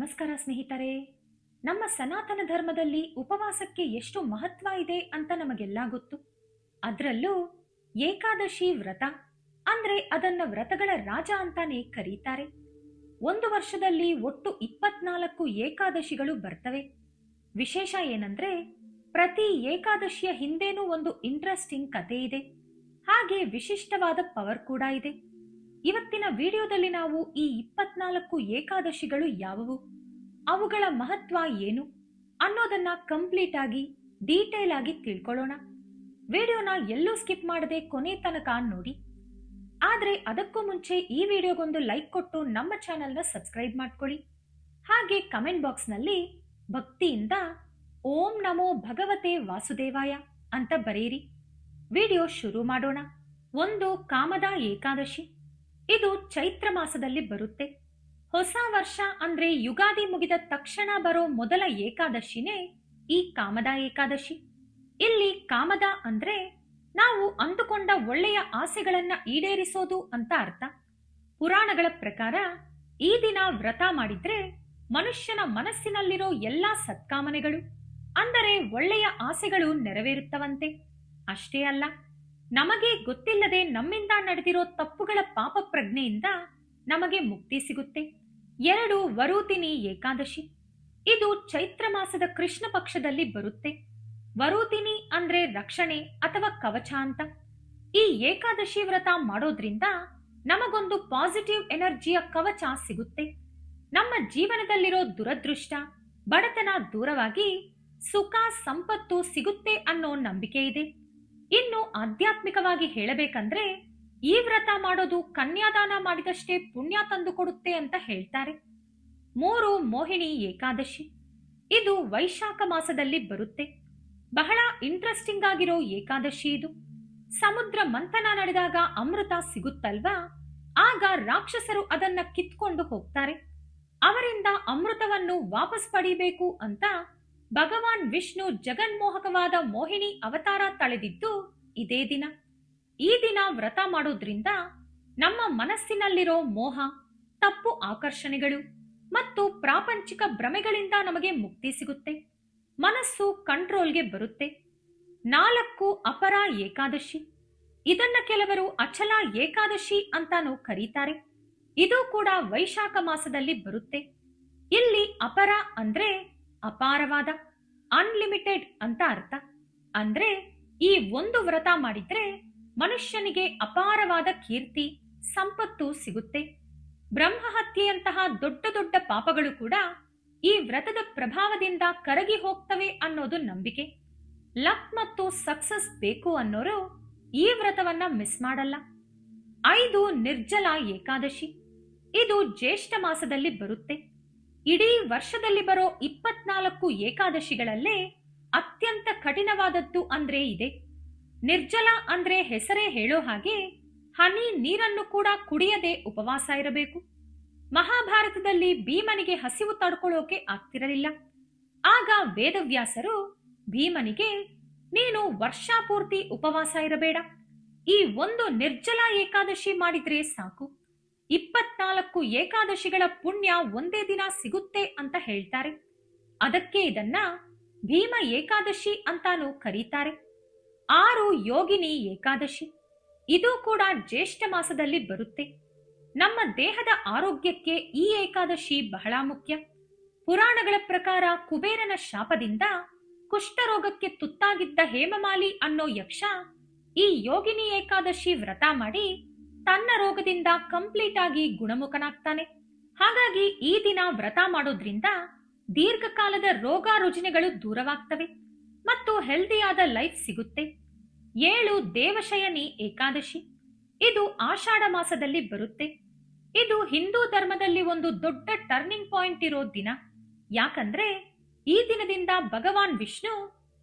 ನಮಸ್ಕಾರ ಸ್ನೇಹಿತರೆ. ನಮ್ಮ ಸನಾತನ ಧರ್ಮದಲ್ಲಿ ಉಪವಾಸಕ್ಕೆ ಎಷ್ಟು ಮಹತ್ವ ಇದೆ ಅಂತ ನಮಗೆಲ್ಲ ಗೊತ್ತು. ಅದರಲ್ಲೂ ಏಕಾದಶಿ ವ್ರತ ಅಂದ್ರೆ ಅದನ್ನ ವ್ರತಗಳ ರಾಜ ಅಂತಾನೆ ಕರೀತಾರೆ. ಒಂದು ವರ್ಷದಲ್ಲಿ ಒಟ್ಟು 24 ಏಕಾದಶಿಗಳು ಬರ್ತವೆ. ವಿಶೇಷ ಏನಂದ್ರೆ ಪ್ರತಿ ಏಕಾದಶಿಯ ಹಿಂದೇನೂ ಒಂದು ಇಂಟ್ರೆಸ್ಟಿಂಗ್ ಕತೆ ಇದೆ. ಹಾಗೆ ವಿಶಿಷ್ಟವಾದ ಪವರ್ ಕೂಡ ಇದೆ. ಇವತ್ತಿನ ವಿಡಿಯೋದಲ್ಲಿ ನಾವು ಈ 24 ಏಕಾದಶಿಗಳು ಯಾವುವು, ಅವುಗಳ ಮಹತ್ವ ಏನು ಅನ್ನೋದನ್ನ ಕಂಪ್ಲೀಟ್ ಆಗಿ ಡೀಟೇಲ್ ಆಗಿ ತಿಳ್ಕೊಳ್ಳೋಣ. ವಿಡಿಯೋನ ಎಲ್ಲೂ ಸ್ಕಿಪ್ ಮಾಡದೆ ಕೊನೆ ತನಕ ನೋಡಿ. ಆದ್ರೆ ಅದಕ್ಕೂ ಮುಂಚೆ ಈ ವಿಡಿಯೋಗೊಂದು ಲೈಕ್ ಕೊಟ್ಟು ನಮ್ಮ ಚಾನೆಲ್ನ ಸಬ್ಸ್ಕ್ರೈಬ್ ಮಾಡ್ಕೊಳ್ಳಿ. ಹಾಗೆ ಕಮೆಂಟ್ ಬಾಕ್ಸ್ ನಲ್ಲಿ ಭಕ್ತಿಯಿಂದ ಓಂ ನಮೋ ಭಗವತೆ ವಾಸುದೇವಾಯ ಅಂತ ಬರೆಯಿರಿ. ವಿಡಿಯೋ ಶುರು ಮಾಡೋಣ. ಒಂದು ಕಾಮದಾ ಏಕಾದಶಿ. ಇದು ಚೈತ್ರ ಮಾಸದಲ್ಲಿ ಬರುತ್ತೆ. ಹೊಸ ವರ್ಷ ಅಂದ್ರೆ ಯುಗಾದಿ ಮುಗಿದ ತಕ್ಷಣ ಬರೋ ಮೊದಲ ಏಕಾದಶಿನೇ ಈ ಕಾಮದಾ ಏಕಾದಶಿ. ಇಲ್ಲಿ ಕಾಮದ ಅಂದ್ರೆ ನಾವು ಅಂದುಕೊಂಡ ಒಳ್ಳೆಯ ಆಸೆಗಳನ್ನ ಈಡೇರಿಸೋದು ಅಂತ ಅರ್ಥ. ಪುರಾಣಗಳ ಪ್ರಕಾರ ಈ ದಿನ ವ್ರತ ಮಾಡಿದ್ರೆ ಮನುಷ್ಯನ ಮನಸ್ಸಿನಲ್ಲಿರೋ ಎಲ್ಲಾ ಸತ್ಕಾಮನೆಗಳು ಅಂದರೆ ಒಳ್ಳೆಯ ಆಸೆಗಳು ನೆರವೇರುತ್ತವಂತೆ. ಅಷ್ಟೇ ಅಲ್ಲ, ನಮಗೆ ಗೊತ್ತಿಲ್ಲದೆ ನಮ್ಮಿಂದ ನಡೆದಿರೋ ತಪ್ಪುಗಳ ಪಾಪ ಪ್ರಜ್ಞೆಯಿಂದ ನಮಗೆ ಮುಕ್ತಿ ಸಿಗುತ್ತೆ. 2 ವರೂತಿನಿ ಏಕಾದಶಿ. ಇದು ಚೈತ್ರ ಮಾಸದ ಕೃಷ್ಣ ಪಕ್ಷದಲ್ಲಿ ಬರುತ್ತೆ. ವರೂತಿನಿ ಅಂದ್ರೆ ರಕ್ಷಣೆ ಅಥವಾ ಕವಚ ಅಂತ. ಈ ಏಕಾದಶಿ ವ್ರತ ಮಾಡೋದ್ರಿಂದ ನಮಗೊಂದು ಪಾಸಿಟಿವ್ ಎನರ್ಜಿಯ ಕವಚ ಸಿಗುತ್ತೆ. ನಮ್ಮ ಜೀವನದಲ್ಲಿರೋ ದುರದೃಷ್ಟ, ಬಡತನ ದೂರವಾಗಿ ಸುಖ ಸಂಪತ್ತು ಸಿಗುತ್ತೆ ಅನ್ನೋ ನಂಬಿಕೆ ಇದೆ. ಇನ್ನು ಆಧ್ಯಾತ್ಮಿಕವಾಗಿ ಹೇಳಬೇಕಂದ್ರೆ ಈ ವ್ರತ ಮಾಡೋದು ಕನ್ಯಾದಾನ ಮಾಡಿದಷ್ಟೇ ಪುಣ್ಯ ತಂದು ಕೊಡುತ್ತೆ ಅಂತ ಹೇಳ್ತಾರೆ. 3 ಮೋಹಿನಿ ಏಕಾದಶಿ. ಇದು ವೈಶಾಖ ಮಾಸದಲ್ಲಿ ಬರುತ್ತೆ. ಬಹಳ ಇಂಟ್ರೆಸ್ಟಿಂಗ್ ಆಗಿರೋ ಏಕಾದಶಿ ಇದು. ಸಮುದ್ರ ಮಂಥನ ನಡೆದಾಗ ಅಮೃತ ಸಿಗುತ್ತಲ್ವಾ, ಆಗ ರಾಕ್ಷಸರು ಅದನ್ನ ಕಿತ್ಕೊಂಡು ಹೋಗ್ತಾರೆ. ಅವರಿಂದ ಅಮೃತವನ್ನು ವಾಪಸ್ ಪಡಿಬೇಕು ಅಂತ ಭಗವಾನ್ ವಿಷ್ಣು ಜಗನ್ಮೋಹಕವಾದ ಮೋಹಿನಿ ಅವತಾರ ತಳೆದಿದ್ದು ಇದೇ ದಿನ. ಈ ದಿನ ವ್ರತ ಮಾಡೋದ್ರಿಂದ ನಮ್ಮ ಮನಸ್ಸಿನಲ್ಲಿರೋ ಮೋಹ, ತಪ್ಪು ಆಕರ್ಷಣೆಗಳು ಮತ್ತು ಪ್ರಾಪಂಚಿಕ ಭ್ರಮೆಗಳಿಂದ ನಮಗೆ ಮುಕ್ತಿ ಸಿಗುತ್ತೆ. ಮನಸ್ಸು ಕಂಟ್ರೋಲ್ಗೆ ಬರುತ್ತೆ. 4 ಅಪರ ಏಕಾದಶಿ. ಇದನ್ನ ಕೆಲವರು ಅಚಲ ಏಕಾದಶಿ ಅಂತಾನೂ ಕರೀತಾರೆ. ಇದು ಕೂಡ ವೈಶಾಖ ಮಾಸದಲ್ಲಿ ಬರುತ್ತೆ. ಇಲ್ಲಿ ಅಪರ ಅಂದ್ರೆ ಅಪಾರವಾದ, ಅನ್ಲಿಮಿಟೆಡ್ ಅಂತ ಅರ್ಥ. ಅಂದ್ರೆ ಈ ಒಂದು ವ್ರತ ಮಾಡಿದ್ರೆ ಮನುಷ್ಯನಿಗೆ ಅಪಾರವಾದ ಕೀರ್ತಿ, ಸಂಪತ್ತು ಸಿಗುತ್ತೆ. ಬ್ರಹ್ಮಹತ್ಯೆಯಂತಹ ದೊಡ್ಡ ದೊಡ್ಡ ಪಾಪಗಳು ಕೂಡ ಈ ವ್ರತದ ಪ್ರಭಾವದಿಂದ ಕರಗಿ ಹೋಗ್ತವೆ ಅನ್ನೋದು ನಂಬಿಕೆ. ಲಕ್ ಮತ್ತು ಸಕ್ಸಸ್ ಬೇಕು ಅನ್ನೋರು ಈ ವ್ರತವನ್ನ ಮಿಸ್ ಮಾಡಲ್ಲ. 5 ನಿರ್ಜಲ ಏಕಾದಶಿ. ಇದು ಜ್ಯೇಷ್ಠ ಮಾಸದಲ್ಲಿ ಬರುತ್ತೆ. ಇಡೀ ವರ್ಷದಲ್ಲಿ ಬರೋ 24 ಏಕಾದಶಿಗಳಲ್ಲೇ ಅತ್ಯಂತ ಕಠಿಣವಾದದ್ದು ಅಂದ್ರೆ ಇದೆ. ನಿರ್ಜಲ ಅಂದ್ರೆ ಹೆಸರೇ ಹೇಳೋ ಹಾಗೆ ಹನಿ ನೀರನ್ನು ಕೂಡ ಕುಡಿಯದೆ ಉಪವಾಸ ಇರಬೇಕು. ಮಹಾಭಾರತದಲ್ಲಿ ಭೀಮನಿಗೆ ಹಸಿವು ತಡ್ಕೊಳ್ಳೋಕೆ ಆಗ್ತಿರಲಿಲ್ಲ. ಆಗ ವೇದವ್ಯಾಸರು ಭೀಮನಿಗೆ, ನೀನು ವರ್ಷಪೂರ್ತಿ ಉಪವಾಸ ಇರಬೇಡ, ಈ ಒಂದು ನಿರ್ಜಲ ಏಕಾದಶಿ ಮಾಡಿದ್ರೆ ಸಾಕು, 24 ಏಕಾದಶಿಗಳ ಪುಣ್ಯ ಒಂದೇ ದಿನ ಸಿಗುತ್ತೆ ಅಂತ ಹೇಳ್ತಾರೆ. ಅದಕ್ಕೆ ಇದನ್ನ ಭೀಮ ಏಕಾದಶಿ ಅಂತಾನೂ ಕರೀತಾರೆ. 6 ಯೋಗಿನಿ ಏಕಾದಶಿ. ಇದು ಕೂಡ ಜ್ಯೇಷ್ಠ ಮಾಸದಲ್ಲಿ ಬರುತ್ತೆ. ನಮ್ಮ ದೇಹದ ಆರೋಗ್ಯಕ್ಕೆ ಈ ಏಕಾದಶಿ ಬಹಳ ಮುಖ್ಯ. ಪುರಾಣಗಳ ಪ್ರಕಾರ ಕುಬೇರನ ಶಾಪದಿಂದ ಕುಷ್ಠರೋಗಕ್ಕೆ ತುತ್ತಾಗಿದ್ದ ಹೇಮಮಾಲಿ ಅನ್ನೋ ಯಕ್ಷ ಈ ಯೋಗಿನಿ ಏಕಾದಶಿ ವ್ರತ ಮಾಡಿ ತನ್ನ ರೋಗದಿಂದ ಕಂಪ್ಲೀಟ್ ಆಗಿ ಗುಣಮುಖನಾಗ್ತಾನೆ. ಹಾಗಾಗಿ ಈ ದಿನ ವ್ರತ ಮಾಡೋದ್ರಿಂದ ದೀರ್ಘಕಾಲದ ರೋಗ ರುಜಿನಗಳು ದೂರವಾಗ್ತವೆ ಮತ್ತು ಹೆಲ್ದಿಯಾದ ಲೈಫ್ ಸಿಗುತ್ತೆ. 7 ದೇವಶಯನಿ ಏಕಾದಶಿ. ಇದು ಆಷಾಢ ಮಾಸದಲ್ಲಿ ಬರುತ್ತೆ. ಇದು ಹಿಂದೂ ಧರ್ಮದಲ್ಲಿ ಒಂದು ದೊಡ್ಡ ಟರ್ನಿಂಗ್ ಪಾಯಿಂಟ್ ಇರೋ ದಿನ. ಯಾಕಂದ್ರೆ ಈ ದಿನದಿಂದ ಭಗವಾನ್ ವಿಷ್ಣು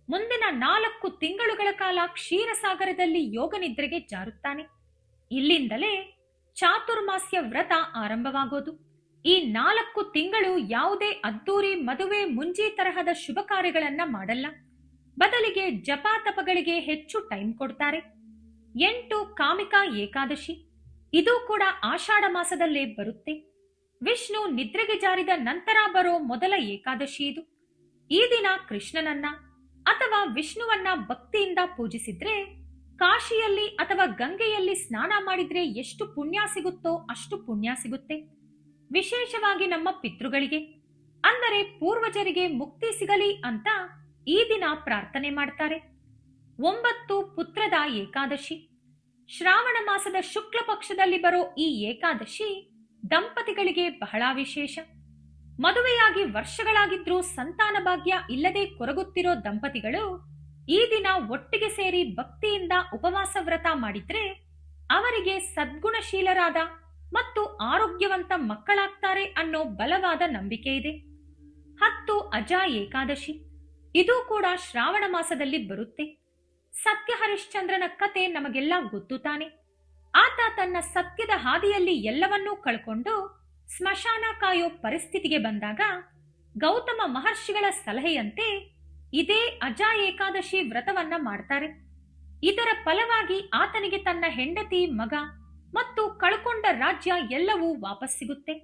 ಮುಂದಿನ 4 ತಿಂಗಳುಗಳ ಕಾಲ ಕ್ಷೀರಸಾಗರದಲ್ಲಿ ಯೋಗ ನಿದ್ರೆಗೆ ಜಾರುತ್ತಾನೆ. ಇಲ್ಲಿಂದಲೇ ಚಾತುರ್ಮಾಸ್ಯ ವ್ರತ ಆರಂಭವಾಗೋದು. ಈ 4 ತಿಂಗಳು ಯಾವುದೇ ಅದ್ದೂರಿ ಮದುವೆ ಮುಂಜಿ ತರಹದ ಶುಭ ಕಾರ್ಯಗಳನ್ನ ಮಾಡಲ್ಲ. ಬದಲಿಗೆ ಜಪ ತಪಗಳಿಗೆ ಹೆಚ್ಚು ಟೈಮ್ ಕೊಡ್ತಾರೆ. 8 ಕಾಮಿಕಾ ಏಕಾದಶಿ. ಇದು ಕೂಡ ಆಷಾಢ ಮಾಸದಲ್ಲೇ ಬರುತ್ತೆ. ವಿಷ್ಣು ನಿದ್ರೆಗೆ ಜಾರಿದ ನಂತರ ಬರೋ ಮೊದಲ ಏಕಾದಶಿ ಇದು. ಈ ದಿನ ಕೃಷ್ಣನನ್ನ ಅಥವಾ ವಿಷ್ಣುವನ್ನ ಭಕ್ತಿಯಿಂದ ಪೂಜಿಸಿದ್ರೆ, ಕಾಶಿಯಲ್ಲಿ ಅಥವಾ ಗಂಗೆಯಲ್ಲಿ ಸ್ನಾನ ಮಾಡಿದ್ರೆ ಎಷ್ಟು ಪುಣ್ಯ ಸಿಗುತ್ತೋ ಅಷ್ಟು ಪುಣ್ಯ ಸಿಗುತ್ತೆ. ವಿಶೇಷವಾಗಿ ನಮ್ಮ ಪಿತೃಗಳಿಗೆ, ಅಂದರೆ ಪೂರ್ವಜರಿಗೆ ಮುಕ್ತಿ ಸಿಗಲಿ ಅಂತ ಈ ದಿನ ಪ್ರಾರ್ಥನೆ ಮಾಡ್ತಾರೆ. 9 ಪುತ್ರದ ಏಕಾದಶಿ. ಶ್ರಾವಣ ಮಾಸದ ಶುಕ್ಲ ಪಕ್ಷದಲ್ಲಿ ಬರೋ ಈ ಏಕಾದಶಿ ದಂಪತಿಗಳಿಗೆ ಬಹಳ ವಿಶೇಷ. ಮದುವೆಯಾಗಿ ವರ್ಷಗಳಾಗಿದ್ರೂ ಸಂತಾನ ಭಾಗ್ಯ ಇಲ್ಲದೆ ಕೊರಗುತ್ತಿರೋ ದಂಪತಿಗಳು ಈ ದಿನ ಒಟ್ಟಿಗೆ ಸೇರಿ ಭಕ್ತಿಯಿಂದ ಉಪವಾಸ ವ್ರತ ಮಾಡಿದ್ರೆ ಅವರಿಗೆ ಸದ್ಗುಣಶೀಲರಾದ ಮತ್ತು ಆರೋಗ್ಯವಂತ ಮಕ್ಕಳಾಗ್ತಾರೆ ಅನ್ನೋ ಬಲವಾದ ನಂಬಿಕೆ ಇದೆ. 10 ಅಜ ಏಕಾದಶಿ. ಇದು ಕೂಡ ಶ್ರಾವಣ ಮಾಸದಲ್ಲಿ ಬರುತ್ತೆ. ಸತ್ಯ ಹರಿಶ್ಚಂದ್ರನ ಕತೆ ನಮಗೆಲ್ಲ ಗೊತ್ತು ತಾನೆ. ಆತ ತನ್ನ ಸತ್ಯದ ಹಾದಿಯಲ್ಲಿ ಎಲ್ಲವನ್ನೂ ಕಳ್ಕೊಂಡು ಸ್ಮಶಾನ ಕಾಯೋ ಪರಿಸ್ಥಿತಿಗೆ ಬಂದಾಗ ಗೌತಮ ಮಹರ್ಷಿಗಳ ಸಲಹೆಯಂತೆ ಇದೇ ಅಜ ಏಕಾದಶಿ ವ್ರತವನ್ನ ಮಾಡ್ತಾರೆ. ಇದರ ಫಲವಾಗಿ ಆತನಿಗೆ ತನ್ನ ಹೆಂಡತಿ, ಮಗ ಮತ್ತು ಕಳ್ಕೊಂಡ ರಾಜ್ಯ ಎಲ್ಲವೂ ವಾಪಸ್ ಸಿಗುತ್ತೆ.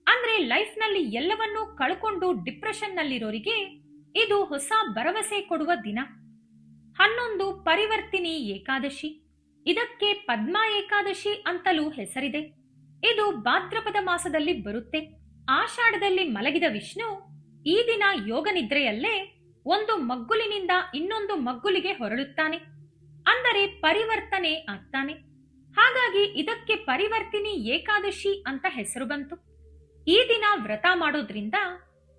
ಅಂದ್ರೆ ಲೈಫ್ನಲ್ಲಿ ಎಲ್ಲವನ್ನೂ ಕಳ್ಕೊಂಡು ಡಿಪ್ರೆಷನ್ನಲ್ಲಿರೋರಿಗೆ ಇದು ಹೊಸ ಭರವಸೆ ಕೊಡುವ ದಿನ. 11 ಪರಿವರ್ತಿನಿ ಏಕಾದಶಿ. ಇದಕ್ಕೆ ಪದ್ಮಾ ಏಕಾದಶಿ ಅಂತಲೂ ಹೆಸರಿದೆ. ಇದು ಭಾದ್ರಪದ ಮಾಸದಲ್ಲಿ ಬರುತ್ತೆ. ಆಷಾಢದಲ್ಲಿ ಮಲಗಿದ ವಿಷ್ಣು ಈ ದಿನ ಯೋಗ ನಿದ್ರೆಯಲ್ಲೇ ಒಂದು ಮಗ್ಗುಲಿನಿಂದ ಇನ್ನೊಂದು ಮಗ್ಗುಲಿಗೆ ಹೊರಳುತ್ತಾನೆ, ಅಂದರೆ ಪರಿವರ್ತನೆ ಆಗ್ತಾನೆ. ಹಾಗಾಗಿ ಇದಕ್ಕೆ ಪರಿವರ್ತಿನಿ ಏಕಾದಶಿ ಅಂತ ಹೆಸರು ಬಂತು. ಈ ದಿನ ವ್ರತ ಮಾಡೋದ್ರಿಂದ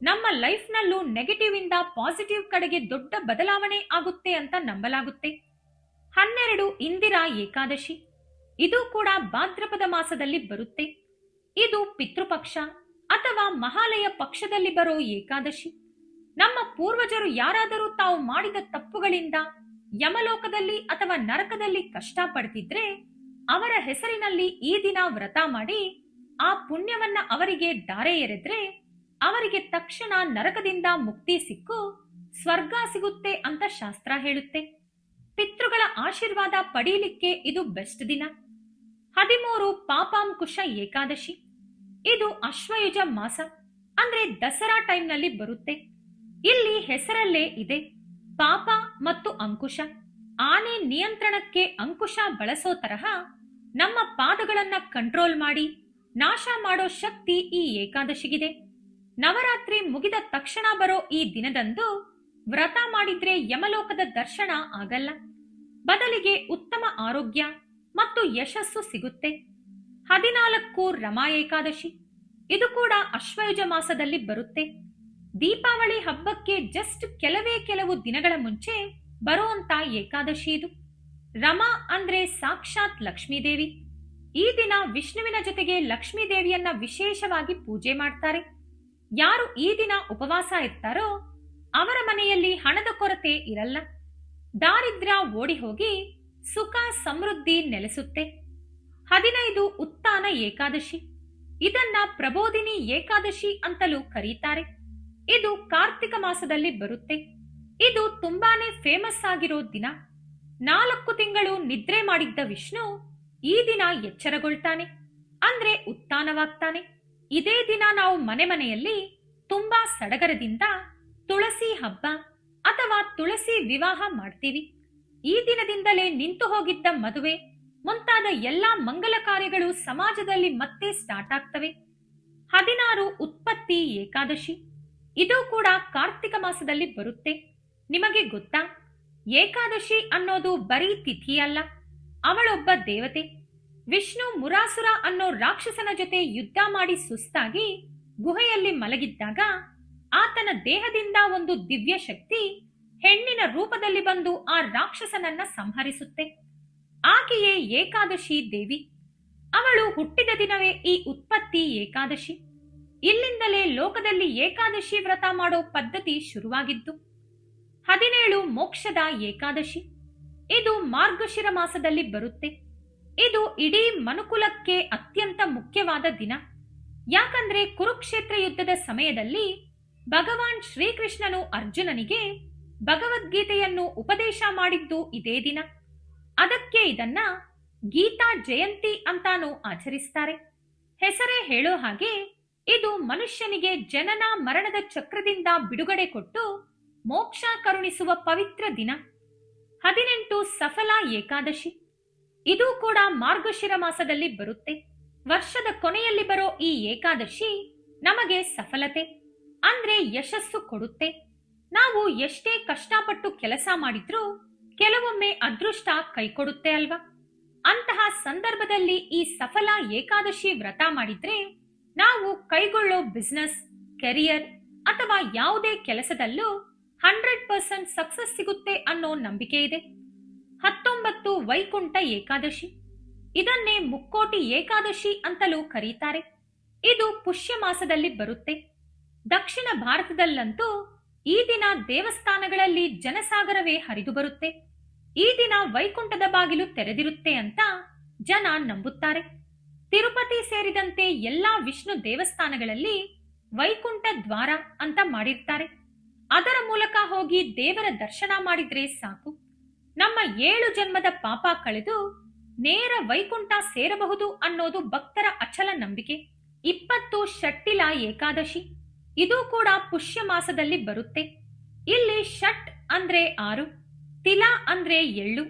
ನಮ್ಮ ಲೈಫ್ನಲ್ಲೂ ನೆಗೆಟಿವ್ ಇಂದ ಪಾಸಿಟಿವ್ ಕಡೆಗೆ ದೊಡ್ಡ ಬದಲಾವಣೆ ಆಗುತ್ತೆ ಅಂತ ನಂಬಲಾಗುತ್ತೆ. 12 ಇಂದಿರಾ ಏಕಾದಶಿ. ಇದು ಕೂಡ ಭಾದ್ರಪದ ಮಾಸದಲ್ಲಿ ಬರುತ್ತೆ. ಇದು ಪಿತೃಪಕ್ಷ ಅಥವಾ ಮಹಾಲಯ ಪಕ್ಷದಲ್ಲಿ ಬರೋ ಏಕಾದಶಿ. ನಮ್ಮ ಪೂರ್ವಜರು ಯಾರಾದರೂ ತಾವು ಮಾಡಿದ ತಪ್ಪುಗಳಿಂದ ಯಮಲೋಕದಲ್ಲಿ ಅಥವಾ ನರಕದಲ್ಲಿ ಕಷ್ಟ ಪಡ್ತಿದ್ರೆ ಅವರ ಹೆಸರಿನಲ್ಲಿ ಈ ದಿನ ವ್ರತ ಮಾಡಿ ಆ ಪುಣ್ಯವನ್ನ ಅವರಿಗೆ ಧಾರೆ ಎರೆದ್ರೆ ಅವರಿಗೆ ತಕ್ಷಣ ನರಕದಿಂದ ಮುಕ್ತಿ ಸಿಕ್ಕು ಸ್ವರ್ಗ ಸಿಗುತ್ತೆ ಅಂತ ಶಾಸ್ತ್ರ ಹೇಳುತ್ತೆ. ಪಿತೃಗಳ ಆಶೀರ್ವಾದ ಪಡೀಲಿಕ್ಕೆ ಇದು ಬೆಸ್ಟ್ ದಿನ. 13 ಪಾಪಾಂಕುಶ ಏಕಾದಶಿ. ಇದು ಅಶ್ವಯುಜ ಮಾಸ, ಅಂದ್ರೆ ದಸರಾ ಟೈಮ್ನಲ್ಲಿ ಬರುತ್ತೆ. ಇಲ್ಲಿ ಹೆಸರಲ್ಲೇ ಇದೆ ಪಾಪ ಮತ್ತು ಅಂಕುಶ. ಆನೆ ನಿಯಂತ್ರಣಕ್ಕೆ ಅಂಕುಶ ಬಳಸೋ ತರಹ ನಮ್ಮ ಪಾದಗಳನ್ನ ಕಂಟ್ರೋಲ್ ಮಾಡಿ ನಾಶ ಮಾಡೋ ಶಕ್ತಿ ಈ ಏಕಾದಶಿಗಿದೆ. ನವರಾತ್ರಿ ಮುಗಿದ ತಕ್ಷಣ ಬರೋ ಈ ದಿನದಂದು ವ್ರತ ಮಾಡಿದ್ರೆ ಯಮಲೋಕದ ದರ್ಶನ ಆಗಲ್ಲ, ಬದಲಿಗೆ ಉತ್ತಮ ಆರೋಗ್ಯ ಮತ್ತು ಯಶಸ್ಸು ಸಿಗುತ್ತೆ. 14 ರಮಾ ಏಕಾದಶಿ. ಇದು ಕೂಡ ಅಶ್ವಯುಜ ಮಾಸದಲ್ಲಿ ಬರುತ್ತೆ. ದೀಪಾವಳಿ ಹಬ್ಬಕ್ಕೆ ಜಸ್ಟ್ ಕೆಲವು ದಿನಗಳ ಮುಂಚೆ ಬರುವಂತ ಏಕಾದಶಿ ಇದು. ರಮಾ ಅಂದ್ರೆ ಸಾಕ್ಷಾತ್ ಲಕ್ಷ್ಮೀದೇವಿ. ಈ ದಿನ ವಿಷ್ಣುವಿನ ಜೊತೆಗೆ ಲಕ್ಷ್ಮೀದೇವಿಯನ್ನ ವಿಶೇಷವಾಗಿ ಪೂಜೆ ಮಾಡ್ತಾರೆ. ಯಾರು ಈ ದಿನ ಉಪವಾಸ ಇರ್ತಾರೋ ಅವರ ಮನೆಯಲ್ಲಿ ಹಣದ ಕೊರತೆ ಇರಲ್ಲ, ದಾರಿದ್ರ್ಯ ಓಡಿ ಹೋಗಿ ಸುಖ ಸಮೃದ್ಧಿ ನೆಲೆಸುತ್ತೆ. 15 ಉತ್ಥಾನ ಏಕಾದಶಿ. ಇದನ್ನ ಪ್ರಬೋಧಿನಿ ಏಕಾದಶಿ ಅಂತಲೂ ಕರೀತಾರೆ. ಇದು ಕಾರ್ತಿಕ ಮಾಸದಲ್ಲಿ ಬರುತ್ತೆ. ಇದು ತುಂಬಾನೇ ಫೇಮಸ್ ಆಗಿರೋ ದಿನ. 4 ತಿಂಗಳು ನಿದ್ರೆ ಮಾಡಿದ್ದ ವಿಷ್ಣು ಈ ದಿನ ಎಚ್ಚರಗೊಳ್ತಾನೆ, ಅಂದ್ರೆ ಉತ್ಥಾನವಾಗ್ತಾನೆ. ಇದೇ ದಿನ ನಾವು ಮನೆಯಲ್ಲಿ ತುಂಬಾ ಸಡಗರದಿಂದ ತುಳಸಿ ಹಬ್ಬ ಅಥವಾ ತುಳಸಿ ವಿವಾಹ ಮಾಡ್ತೀವಿ. ಈ ದಿನದಿಂದಲೇ ನಿಂತು ಹೋಗಿದ್ದ ಮದುವೆ ಮುಂತಾದ ಎಲ್ಲಾ ಮಂಗಲ ಕಾರ್ಯಗಳು ಸಮಾಜದಲ್ಲಿ ಮತ್ತೆ ಸ್ಟಾರ್ಟ್ ಆಗ್ತವೆ. 16 ಉತ್ಪತ್ತಿ ಏಕಾದಶಿ. ಇದು ಕೂಡ ಕಾರ್ತಿಕ ಮಾಸದಲ್ಲಿ ಬರುತ್ತೆ. ನಿಮಗೆ ಗೊತ್ತಾ, ಏಕಾದಶಿ ಅನ್ನೋದು ಬರೀ ತಿಥಿ ಅಲ್ಲ, ಅವಳೊಬ್ಬ ದೇವತೆ. ವಿಷ್ಣು ಮುರಾಸುರ ಅನ್ನೋ ರಾಕ್ಷಸನ ಜೊತೆ ಯುದ್ಧ ಮಾಡಿ ಸುಸ್ತಾಗಿ ಗುಹೆಯಲ್ಲಿ ಮಲಗಿದ್ದಾಗ ಆತನ ದೇಹದಿಂದ ಒಂದು ದಿವ್ಯ ಶಕ್ತಿ ಹೆಣ್ಣಿನ ರೂಪದಲ್ಲಿ ಬಂದು ಆ ರಾಕ್ಷಸನನ್ನ ಸಂಹರಿಸುತ್ತೆ. ಆಕೆಯೇ ಏಕಾದಶಿ ದೇವಿ. ಅವಳು ಹುಟ್ಟಿದ ದಿನವೇ ಈ ಉತ್ಪತ್ತಿ ಏಕಾದಶಿ. ಇಲ್ಲಿಂದಲೇ ಲೋಕದಲ್ಲಿ ಏಕಾದಶಿ ವ್ರತ ಮಾಡೋ ಪದ್ಧತಿ ಶುರುವಾಗಿದ್ದು. 17 ಮೋಕ್ಷದ ಏಕಾದಶಿ. ಇದು ಮಾರ್ಗಶಿರ ಮಾಸದಲ್ಲಿ ಬರುತ್ತೆ. ಇದು ಇಡೀ ಮನುಕುಲಕ್ಕೆ ಅತ್ಯಂತ ಮುಖ್ಯವಾದ ದಿನ. ಯಾಕಂದ್ರೆ ಕುರುಕ್ಷೇತ್ರ ಯುದ್ಧದ ಸಮಯದಲ್ಲಿ ಭಗವಾನ್ ಶ್ರೀಕೃಷ್ಣನು ಅರ್ಜುನನಿಗೆ ಭಗವದ್ಗೀತೆಯನ್ನು ಉಪದೇಶ ಮಾಡಿದ್ದು ಇದೇ ದಿನ. ಅದಕ್ಕೆ ಇದನ್ನ ಗೀತಾ ಜಯಂತಿ ಅಂತಾನೂ ಆಚರಿಸ್ತಾರೆ. ಹೆಸರೇ ಹೇಳೋ ಹಾಗೆ ಇದು ಮನುಷ್ಯನಿಗೆ ಜನನ ಮರಣದ ಚಕ್ರದಿಂದ ಬಿಡುಗಡೆ ಕೊಟ್ಟು ಮೋಕ್ಷ ಕರುಣಿಸುವ ಪವಿತ್ರ ದಿನ. 18 ಸಫಲ ಏಕಾದಶಿ. ಇದು ಕೂಡ ಮಾರ್ಗಶಿರ ಮಾಸದಲ್ಲಿ ಬರುತ್ತೆ. ವರ್ಷದ ಕೊನೆಯಲ್ಲಿ ಬರೋ ಈ ಏಕಾದಶಿ ನಮಗೆ ಸಫಲತೆ ಅಂದ್ರೆ ಯಶಸ್ಸು ಕೊಡುತ್ತೆ. ನಾವು ಎಷ್ಟೇ ಕಷ್ಟಪಟ್ಟು ಕೆಲಸ ಮಾಡಿದ್ರೂ ಕೆಲವೊಮ್ಮೆ ಅದೃಷ್ಟ ಕೈಕೊಡುತ್ತೆ ಅಲ್ವಾ? ಅಂತಹ ಸಂದರ್ಭದಲ್ಲಿ ಈ ಸಫಲ ಏಕಾದಶಿ ವ್ರತ ಮಾಡಿದ್ರೆ ನಾವು ಕೈಗೊಳ್ಳೋ ಬಿಸ್ನೆಸ್, ಕೆರಿಯರ್ ಅಥವಾ ಯಾವುದೇ ಕೆಲಸದಲ್ಲೂ 100% ಸಕ್ಸಸ್ ಸಿಗುತ್ತೆ ಅನ್ನೋ ನಂಬಿಕೆ ಇದೆ. 19 ವೈಕುಂಠ ಏಕಾದಶಿ. ಇದನ್ನೇ ಮುಕ್ಕೋಟಿ ಏಕಾದಶಿ ಅಂತಲೂ ಕರೀತಾರೆ. ಇದು ಪುಷ್ಯ ಮಾಸದಲ್ಲಿ ಬರುತ್ತೆ. ದಕ್ಷಿಣ ಭಾರತದಲ್ಲಂತೂ ಈ ದಿನ ದೇವಸ್ಥಾನಗಳಲ್ಲಿ ಜನಸಾಗರವೇ ಹರಿದು ಬರುತ್ತೆ. ಈ ದಿನ ವೈಕುಂಠದ ಬಾಗಿಲು ತೆರೆದಿರುತ್ತೆ ಅಂತ ಜನ ನಂಬುತ್ತಾರೆ. ತಿರುಪತಿ ಸೇರಿದಂತೆ ಎಲ್ಲಾ ವಿಷ್ಣು ದೇವಸ್ಥಾನಗಳಲ್ಲಿ ವೈಕುಂಠ ದ್ವಾರ ಅಂತ ಮಾಡಿರ್ತಾರೆ. ಅದರ ಮೂಲಕ ಹೋಗಿ ದೇವರ ದರ್ಶನ ಮಾಡಿದ್ರೆ ಸಾಕು, ನಮ್ಮ 7 ಜನ್ಮದ ಪಾಪ ಕಳೆದು ನೇರ ವೈಕುಂಠ ಸೇರಬಹುದು ಅನ್ನೋದು ಭಕ್ತರ ಅಚಲ ನಂಬಿಕೆ. 20 ಷಟ್ಟಿಲ ಏಕಾದಶಿ. ಇದು ಕೂಡ ಪುಷ್ಯ ಮಾಸದಲ್ಲಿ ಬರುತ್ತೆ. ಇಲ್ಲಿ ಷಟ್ ಅಂದ್ರೆ 6, ತಿಲ ಅಂದ್ರೆ ಎಳ್ಳು.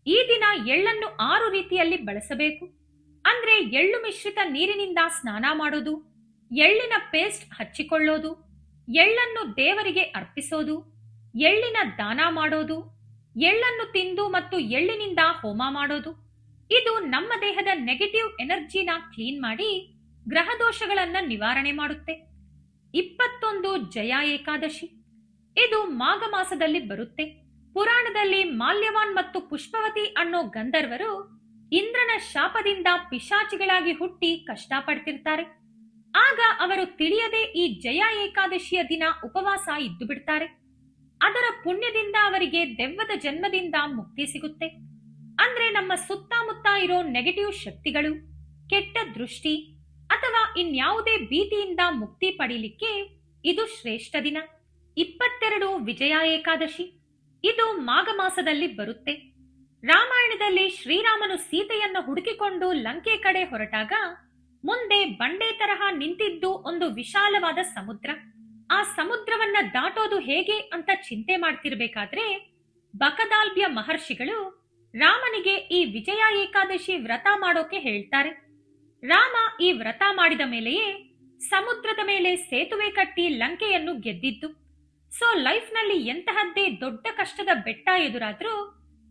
ಈ ದಿನ ಎಳ್ಳನ್ನು 6 ರೀತಿಯಲ್ಲಿ ಬಳಸಬೇಕು. ಅಂದ್ರೆ ಎಳ್ಳು ಮಿಶ್ರಿತ ನೀರಿನಿಂದ ಸ್ನಾನ ಮಾಡೋದು, ಎಳ್ಳಿನ ಪೇಸ್ಟ್ ಹಚ್ಚಿಕೊಳ್ಳೋದು, ಎಳ್ಳನ್ನು ದೇವರಿಗೆ ಅರ್ಪಿಸೋದು, ಎಳ್ಳಿನ ದಾನ ಮಾಡೋದು, ಎಳ್ಳನ್ನು ತಿಂದು ಮತ್ತು ಎಳ್ಳಿನಿಂದ ಹೋಮ ಮಾಡೋದು. ಇದು ನಮ್ಮ ದೇಹದ ನೆಗೆಟಿವ್ ಎನರ್ಜಿನ ಕ್ಲೀನ್ ಮಾಡಿ ಗ್ರಹ ದೋಷಗಳನ್ನ ನಿವಾರಣೆ ಮಾಡುತ್ತೆ. 21 ಜಯ ಏಕಾದಶಿ. ಇದು ಮಾಘ ಮಾಸದಲ್ಲಿ ಬರುತ್ತೆ. ಪುರಾಣದಲ್ಲಿ ಮಾಲ್ಯವಾನ್ ಮತ್ತು ಪುಷ್ಪವತಿ ಅನ್ನೋ ಗಂಧರ್ವರು ಇಂದ್ರನ ಶಾಪದಿಂದ ಪಿಶಾಚಿಗಳಾಗಿ ಹುಟ್ಟಿ ಕಷ್ಟಪಡ್ತಿರ್ತಾರೆ. ಆಗ ಅವರು ತಿಳಿಯದೆ ಈ ಜಯ ಏಕಾದಶಿಯ ದಿನ ಉಪವಾಸ ಇದ್ದು ಬಿಡ್ತಾರೆ. ಅದರ ಪುಣ್ಯದಿಂದ ಅವರಿಗೆ ದೆವ್ವದ ಜನ್ಮದಿಂದ ಮುಕ್ತಿ ಸಿಗುತ್ತೆ. ಅಂದ್ರೆ ನಮ್ಮ ಸುತ್ತಮುತ್ತ ಇರೋ ನೆಗೆಟಿವ್ ಶಕ್ತಿಗಳು, ಕೆಟ್ಟ ದೃಷ್ಟಿ ಅಥವಾ ಇನ್ಯಾವುದೇ ಭೀತಿಯಿಂದ ಮುಕ್ತಿ ಪಡೀಲಿಕ್ಕೆ ಇದು ಶ್ರೇಷ್ಠ ದಿನ. 22 ವಿಜಯ ಏಕಾದಶಿ. ಇದು ಮಾಘ ಮಾಸದಲ್ಲಿ ಬರುತ್ತೆ. ರಾಮಾಯಣದಲ್ಲಿ ಶ್ರೀರಾಮನು ಸೀತೆಯನ್ನು ಹುಡುಕಿಕೊಂಡು ಲಂಕೆ ಕಡೆ ಹೊರಟಾಗ ಮುಂದೆ ಬಂಡೆ ತರಹ ನಿಂತಿದ್ದು ಒಂದು ವಿಶಾಲವಾದ ಸಮುದ್ರ. ಆ ಸಮುದ್ರವನ್ನ ದಾಟೋದು ಹೇಗೆ ಅಂತ ಚಿಂತೆ ಮಾಡ್ತಿರ್ಬೇಕಾದ್ರೆ ಬಕದಾಲ್ಬ್ಯ ಮಹರ್ಷಿಗಳು ರಾಮನಿಗೆ ಈ ವಿಜಯ ಏಕಾದಶಿ ವ್ರತ ಮಾಡೋಕೆ ಹೇಳ್ತಾರೆ. ರಾಮ ಈ ವ್ರತ ಮಾಡಿದ ಮೇಲೆಯೇ ಸಮುದ್ರದ ಮೇಲೆ ಸೇತುವೆ ಕಟ್ಟಿ ಲಂಕೆಯನ್ನು ಗೆದ್ದಿದ್ದು. ಸೊ ಲೈಫ್ ನಲ್ಲಿ ಎಂತಹದ್ದೇ ದೊಡ್ಡ ಕಷ್ಟದ ಬೆಟ್ಟ ಎದುರಾದ್ರೂ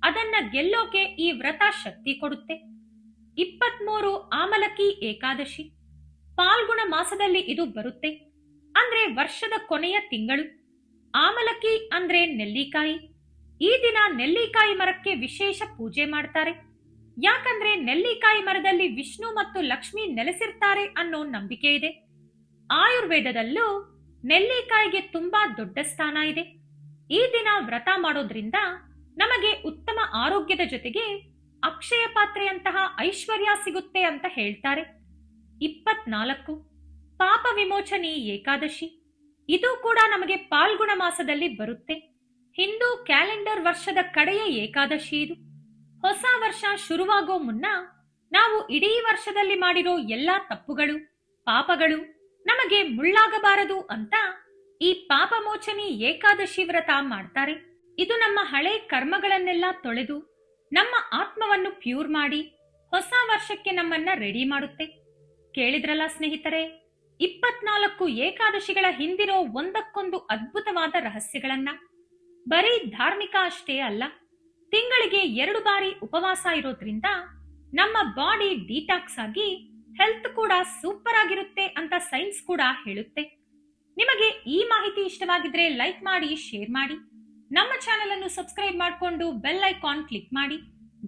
ಅದನ್ನ ಗೆಲ್ಲೋಕೆ ಈ ವ್ರತ ಶಕ್ತಿ ಕೊಡುತ್ತೆ. 23 ಆಮಲಕಿ ಏಕಾದಶಿ. ಪಾಲ್ಗುಣ ಮಾಸದಲ್ಲಿ ಇದು ಬರುತ್ತೆ. ಅಂದ್ರೆ ವರ್ಷದ ಕೊನೆಯ ತಿಂಗಳು. ಆಮಲಕಿ ಅಂದ್ರೆ ನೆಲ್ಲಿಕಾಯಿ. ಈ ದಿನ ನೆಲ್ಲಿಕಾಯಿ ಮರಕ್ಕೆ ವಿಶೇಷ ಪೂಜೆ ಮಾಡ್ತಾರೆ. ಯಾಕಂದ್ರೆ ನೆಲ್ಲಿಕಾಯಿ ಮರದಲ್ಲಿ ವಿಷ್ಣು ಮತ್ತು ಲಕ್ಷ್ಮಿ ನೆಲೆಸಿರ್ತಾರೆ ಅನ್ನೋ ನಂಬಿಕೆ ಇದೆ. ಆಯುರ್ವೇದದಲ್ಲೂ ನೆಲ್ಲಿಕಾಯಿಗೆ ತುಂಬಾ ದೊಡ್ಡ ಸ್ಥಾನ ಇದೆ. ಈ ದಿನ ವ್ರತ ಮಾಡೋದ್ರಿಂದ ನಮಗೆ ಉತ್ತಮ ಆರೋಗ್ಯದ ಜೊತೆಗೆ ಅಕ್ಷಯ ಪಾತ್ರೆಯಂತಹ ಐಶ್ವರ್ಯ ಸಿಗುತ್ತೆ ಅಂತ ಹೇಳ್ತಾರೆ. 24 ಪಾಪ ವಿಮೋಚನಿ ಏಕಾದಶಿ. ಇದು ಕೂಡ ನಮಗೆ ಪಾಲ್ಗುಣ ಮಾಸದಲ್ಲಿ ಬರುತ್ತೆ. ಹಿಂದೂ ಕ್ಯಾಲೆಂಡರ್ ವರ್ಷದ ಕಡೆಯ ಏಕಾದಶಿ ಇದು. ಹೊಸ ವರ್ಷ ಶುರುವಾಗೋ ಮುನ್ನ ನಾವು ಇಡೀ ವರ್ಷದಲ್ಲಿ ಮಾಡಿರೋ ಎಲ್ಲಾ ತಪ್ಪುಗಳು, ಪಾಪಗಳು ನಮಗೆ ಮುಳ್ಳಾಗಬಾರದು ಅಂತ ಈ ಪಾಪ ಮೋಚನಿ ಏಕಾದಶಿ ವ್ರತ ಮಾಡ್ತಾರೆ. ಇದು ನಮ್ಮ ಹಳೆ ಕರ್ಮಗಳನ್ನೆಲ್ಲ ತೊಳೆದು ನಮ್ಮ ಆತ್ಮವನ್ನು ಪ್ಯೂರ್ ಮಾಡಿ ಹೊಸ ವರ್ಷಕ್ಕೆ ನಮ್ಮನ್ನ ರೆಡಿ ಮಾಡುತ್ತೆ. ಕೇಳಿದ್ರಲ್ಲ ಸ್ನೇಹಿತರೆ, 24 ಏಕಾದಶಿಗಳ ಹಿಂದಿರೋ ಒಂದಕ್ಕೊಂದು ಅದ್ಭುತವಾದ ರಹಸ್ಯಗಳನ್ನ. ಬರೀ ಧಾರ್ಮಿಕ ಅಷ್ಟೇ ಅಲ್ಲ, ತಿಂಗಳಿಗೆ 2 ಬಾರಿ ಉಪವಾಸ ಇರೋದ್ರಿಂದ ನಮ್ಮ ಬಾಡಿ ಡಿಟಾಕ್ಸ್ ಆಗಿ ಹೆಲ್ತ್ ಕೂಡ ಸೂಪರ್ ಆಗಿರುತ್ತೆ ಅಂತ ಸೈನ್ಸ್ ಕೂಡ ಹೇಳುತ್ತೆ. ನಿಮಗೆ ಈ ಮಾಹಿತಿ ಇಷ್ಟವಾಗಿದ್ರೆ ಲೈಕ್ ಮಾಡಿ, ಶೇರ್ ಮಾಡಿ, ನಮ್ಮ ಚಾನೆಲ್ ಅನ್ನು ಸಬ್ಸ್ಕ್ರೈಬ್ ಮಾಡಿಕೊಂಡು ಬೆಲ್ ಐಕಾನ್ ಕ್ಲಿಕ್ ಮಾಡಿ.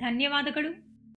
ಧನ್ಯವಾದಗಳು.